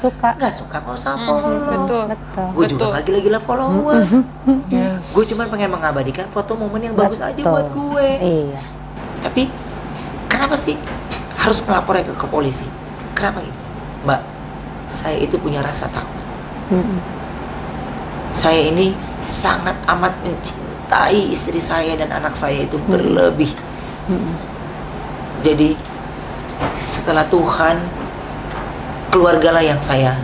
suka nggak usah follow. Betul. Gue juga nggak gila-gila follower. Gue cuma pengen mengabadikan foto momen yang bagus aja buat gue. Iya. Tapi kenapa sih harus melapornya ke polisi? Kenapa gitu? Mbak, saya itu punya rasa takut. Saya ini sangat amat mencintai istri saya dan anak saya itu berlebih. Jadi setelah Tuhan, keluargalah yang saya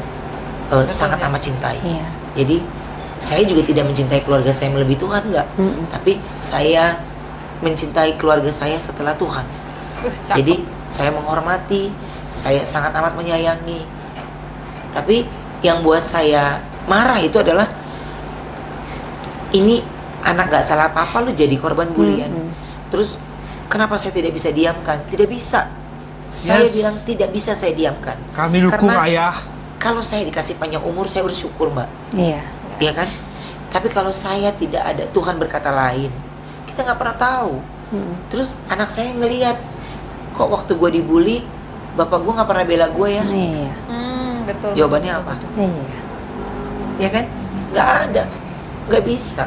sangat amat cintai. Iya. Jadi saya juga tidak mencintai keluarga saya melebihi Tuhan, enggak. Tapi saya mencintai keluarga saya setelah Tuhan. Jadi saya menghormati, saya sangat amat menyayangi. Tapi yang buat saya marah itu adalah ini anak gak salah apa-apa lu jadi korban bulian. Terus kenapa saya tidak bisa diamkan? Tidak bisa. Saya bilang tidak bisa saya diamkan. Kami dukung ayah. Kalau saya dikasih panjang umur saya bersyukur, Mbak. Iya. Iya kan? Tapi kalau saya tidak ada, Tuhan berkata lain, kita nggak pernah tahu. Terus anak saya ngelihat, kok waktu gue dibully, bapak gue nggak pernah bela gue ya? Iya. Betul. Jawabannya betul, apa? betul. Iya. Ya kan? Nggak ada, nggak bisa.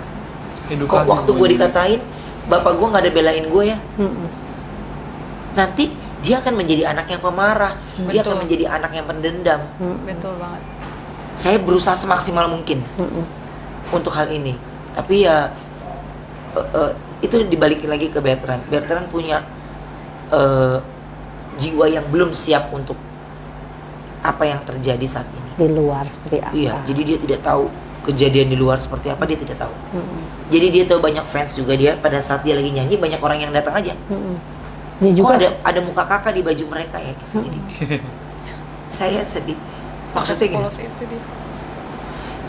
Edukasi Kok waktu gue semuanya. dikatain, bapak gue nggak ada belain gue ya? Nanti dia akan menjadi anak yang pemarah, dia akan menjadi anak yang pendendam. Betul banget. Saya berusaha semaksimal mungkin untuk hal ini, tapi ya itu dibalikin lagi ke Bertrand. Bertrand punya jiwa yang belum siap untuk apa yang terjadi saat ini. Di luar seperti apa? Iya, jadi dia tidak tahu kejadian di luar seperti apa, dia tidak tahu. Jadi dia tahu banyak fans juga, dia pada saat dia lagi nyanyi banyak orang yang datang aja. Dia juga ada muka kakak di baju mereka ya. Jadi saya sedih. Sampai Maksudnya gini, sepolos itu dia.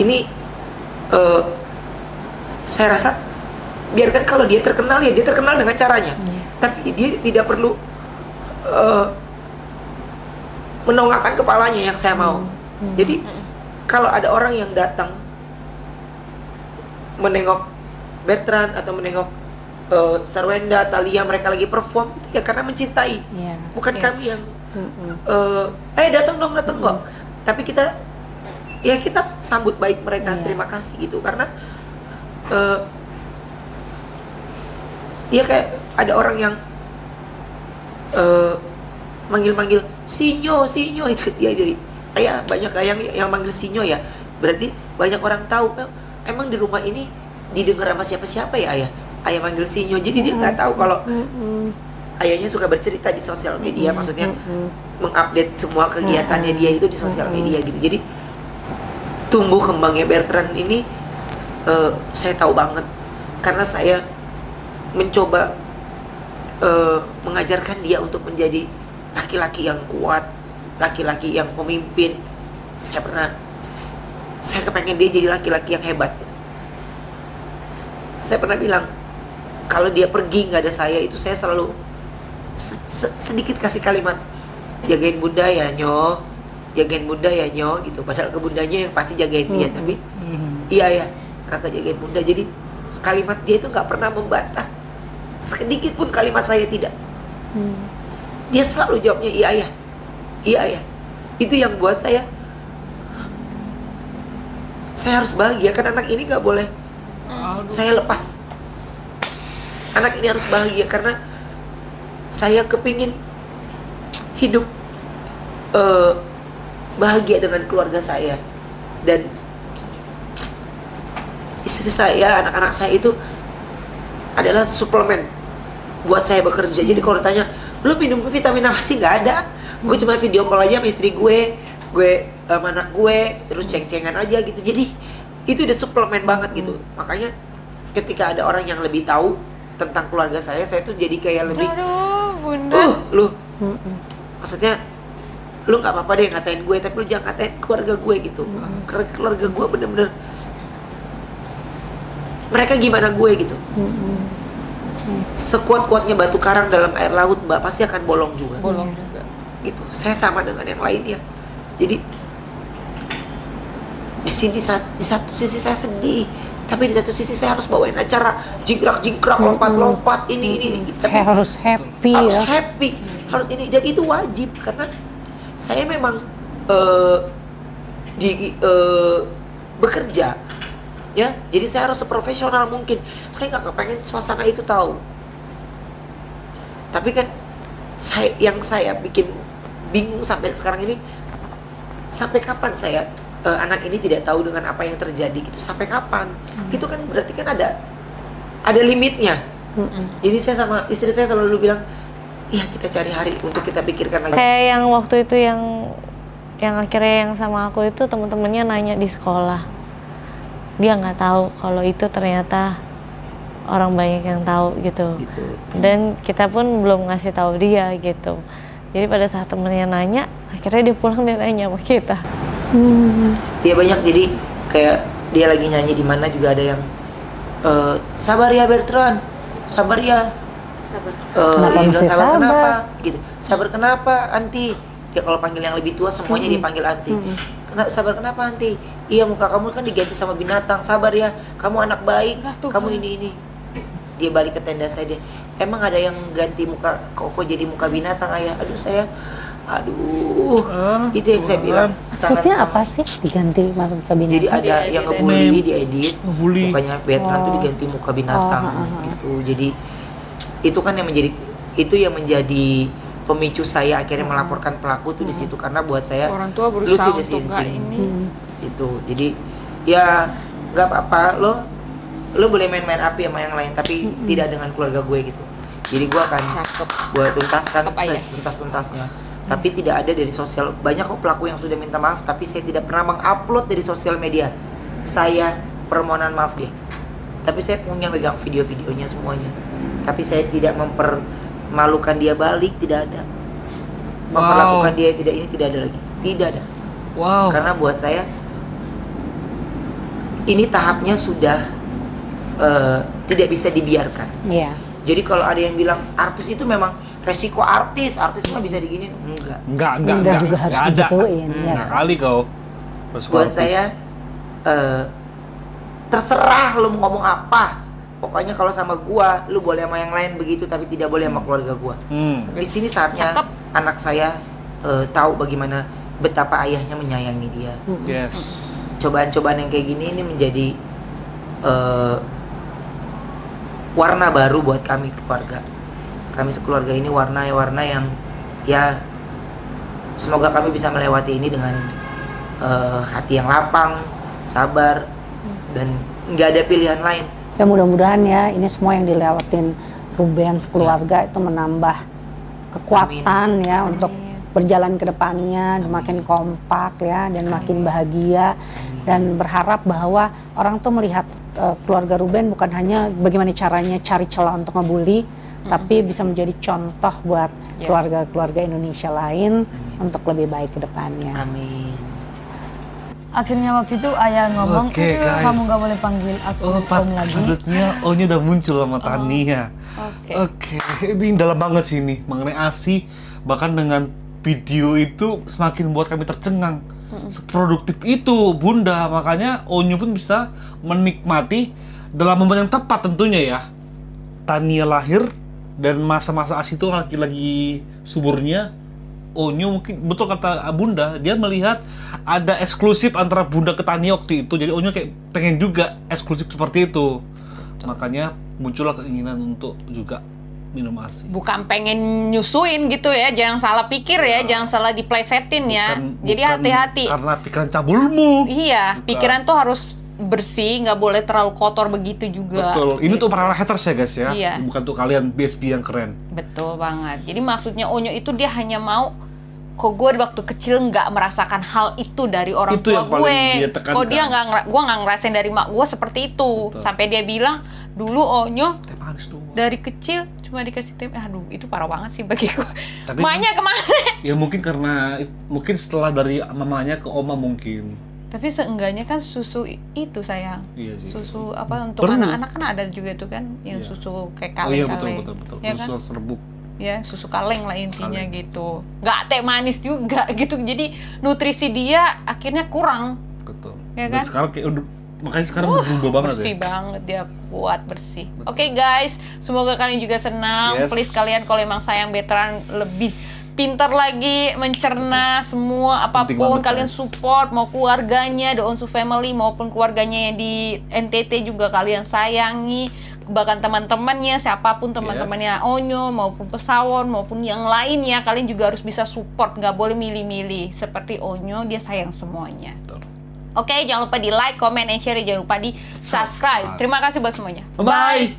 ini saya rasa biarkan kalau dia terkenal ya dia terkenal dengan caranya. Tapi dia tidak perlu menongakkan kepalanya yang saya mau. Jadi kalau ada orang yang datang menengok Bertrand atau menengok Sarwenda, Thalia, mereka lagi perform itu ya karena mencintai. Bukan kami yang datang dong kok. Tapi kita sambut baik mereka, terima kasih gitu karena ya kayak ada orang yang manggil-manggil Sinyo itu dia jadi ayah, banyak yang manggil Sinyo ya, berarti banyak orang tahu kan emang di rumah ini didengar sama siapa ya ayah manggil Sinyo, jadi dia nggak tahu kalau ayahnya suka bercerita di sosial media, maksudnya mengupdate semua kegiatannya dia itu di sosial media gitu. Jadi tumbuh kembangnya Bertrand ini saya tahu banget karena saya mencoba mengajarkan dia untuk menjadi laki-laki yang kuat, laki-laki yang pemimpin. Saya kepengen dia jadi laki-laki yang hebat. Saya pernah bilang kalau dia pergi nggak ada saya, itu saya selalu sedikit kasih kalimat, jagain bunda ya Nyo, jagain bunda ya Nyo gitu. Padahal ke bundanya yang pasti jagain dia, tapi iya ya kakak jagain bunda. Jadi kalimat dia itu nggak pernah membantah sedikit pun kalimat saya tidak. Dia selalu jawabnya iya ya. Itu yang buat saya harus bahagia kan anak ini nggak boleh saya lepas. Anak ini harus bahagia karena saya kepingin hidup bahagia dengan keluarga saya dan istri saya, anak-anak saya itu adalah suplemen buat saya bekerja. Jadi kalau ditanya, lu minum vitamin apa sih? Nggak ada. Gue cuma video call aja sama istri gue sama anak gue, terus ceng-cengan aja gitu. Jadi itu udah suplemen banget gitu. Makanya ketika ada orang yang lebih tahu tentang keluarga saya tuh jadi kayak lebih lu maksudnya lu nggak apa-apa deh ngatain gue, tapi lu jangan ngatain keluarga gue gitu. Karena keluarga gue bener-bener mereka gimana gue gitu. Sekuat-kuatnya batu karang dalam air laut, Mbak, pasti akan bolong juga. Gitu. Saya sama dengan yang lainnya. Jadi di sini di satu sisi saya sedih, tapi di satu sisi saya harus bawain acara jingkrak, lompat-lompat ini. Harus happy harus ini, dan itu wajib karena saya memang di bekerja, ya. Jadi saya harus seprofesional mungkin. Saya nggak kepengen suasana itu tahu. Tapi kan saya bikin bingung sampai sekarang ini, sampai kapan saya anak ini tidak tahu dengan apa yang terjadi gitu, sampai kapan? Itu kan berarti kan ada limitnya. Jadi saya sama istri saya selalu bilang, ya kita cari hari untuk kita pikirkan lagi. Kayak yang waktu itu yang akhirnya yang sama aku itu teman-temannya nanya di sekolah, dia nggak tahu kalau itu ternyata orang banyak yang tahu gitu. Dan kita pun belum ngasih tahu dia gitu. Jadi pada saat temennya nanya, akhirnya dia pulang dan nanya sama kita. Dia banyak, jadi kayak dia lagi nyanyi di mana juga ada yang sabar ya Bertrand, sabar ya. Kenapa Dia mesti bilang, sabar sabar? kenapa? Gitu. Sabar kenapa, Anti? Dia kalau panggil yang lebih tua semuanya dipanggil Anti. Sabar kenapa, Anti? Iya, muka kamu kan diganti sama binatang. Sabar ya, kamu anak baik. Kamu ini. Dia balik ke tenda saya, dia, emang ada yang ganti muka kok jadi muka binatang, Ayah? Itu yang saya bilang. Maksudnya apa sih diganti masuk ke binatang? Jadi ada yang ngebully, diedit Ngebully. mukanya Bertrand tuh diganti muka binatang gitu. Jadi itu kan yang menjadi pemicu saya akhirnya melaporkan pelaku tuh di situ, karena buat saya Orang tua lu berusaha sih untuk nggak ini. itu. Jadi ya nggak apa-apa, lo boleh main-main api sama yang lain, tapi tidak dengan keluarga gue gitu. Jadi gue akan gue tuntaskan tuntas-tuntasnya. Tapi tidak ada dari sosial, banyak kok pelaku yang sudah minta maaf, tapi saya tidak pernah mengupload dari sosial media saya permohonan maaf dia. Tapi saya punya megang video-videonya semuanya. Tapi saya tidak mempermalukan dia balik, tidak ada. Memperlakukan dia tidak ada lagi, tidak ada. Wow. Karena buat saya ini tahapnya sudah tidak bisa dibiarkan. Iya. Jadi kalau ada yang bilang artis itu memang resiko artis mah bisa diginin, enggak. Enggak juga harus Nggak ada. digituin. Ya. Nah, kali kau. Buat saya terserah lu mau ngomong apa. Pokoknya kalau sama gua, lu boleh sama yang lain begitu, tapi tidak boleh sama keluarga gua. Di sini saatnya anak saya tahu bagaimana betapa ayahnya menyayangi dia. Yes. Cobaan-cobaan yang kayak gini ini menjadi warna baru buat kami keluarga. Kami sekeluarga ini warna yang ya semoga kami bisa melewati ini dengan hati yang lapang, sabar, dan nggak ada pilihan lain. Ya mudah-mudahan ya ini semua yang dilewatin Ruben sekeluarga itu menambah kekuatan ya untuk berjalan ke depannya, makin kompak ya dan makin bahagia, dan berharap bahwa orang tuh melihat keluarga Ruben bukan hanya bagaimana caranya cari celah untuk ngebully, tapi bisa menjadi contoh buat keluarga-keluarga Indonesia lain untuk lebih baik ke depannya. Amin. Akhirnya waktu itu ayah ngomong, Oke, guys. kamu gak boleh panggil aku om lagi. Selanjutnya O-nya udah muncul sama Tania. Oke. Ini dalam banget sih ini mengenai ASI, bahkan dengan video itu semakin membuat kami tercengang. Seproduktif itu Bunda, makanya O-nya pun bisa menikmati dalam momen yang tepat tentunya ya. Tania lahir dan masa-masa ASI itu lagi suburnya. O-nya mungkin betul kata Bunda, dia melihat ada eksklusif antara Bunda ke Tania waktu itu, jadi O-nya kayak pengen juga eksklusif seperti itu. Makanya muncullah keinginan untuk juga minum ASI. Bukan pengen nyusuin gitu ya, jangan salah pikir ya, jangan salah diplesetin ya. Jadi Bukan hati-hati. karena pikiran cabulmu. Iya, Bukan. pikiran tuh harus bersih, nggak boleh terlalu kotor begitu juga. Betul. Ini Gitu. tuh para haters ya guys ya. Iya. Bukan tuh kalian BSB yang keren. Betul banget. Jadi maksudnya Onyo itu dia hanya mau, kok gue waktu kecil nggak merasakan hal itu dari orang Itu tua yang paling gue. dia tekankan. Kok dia gue nggak ngerasain dari mak gue seperti itu. Betul. Sampai dia bilang dulu Onyo Teh manis tuh. dari kecil cuma dikasih teh. Aduh, itu parah banget sih bagi gue. Tapi- Maknya kemana? Ya mungkin karena mungkin setelah dari mamanya ke oma mungkin. Tapi seenggaknya kan susu itu sayang. Iya sih. Susu apa untuk Perlu. anak-anak kan ada juga tuh kan yang Iya. susu kayak Oh iya kaleng-kaleng. betul. Ya kan? Susu serbuk. Ya, susu kaleng lah intinya Kaleng. gitu. Nggak teh manis juga gitu. Jadi nutrisi dia akhirnya kurang. Betul. Ya Dan kan? sekarang kayak udah, makanya sekarang berubah banget Bersih ya. banget dia, kuat bersih. Betul. Oke guys, semoga kalian juga senang. Yes. Please kalian kalau emang sayang Bertrand lebih pintar lagi mencerna semua Penting apapun banget, kalian guys. support, mau keluarganya The Onsu Family maupun keluarganya yang di NTT juga kalian sayangi, bahkan teman-temannya siapapun teman-temannya Onyo maupun Pesawon maupun yang lainnya, kalian juga harus bisa support, nggak boleh milih-milih. Seperti Onyo, dia sayang semuanya. Betul. Oke, jangan lupa di like, comment, and share, jangan lupa di subscribe. Terima kasih buat semuanya. Bye.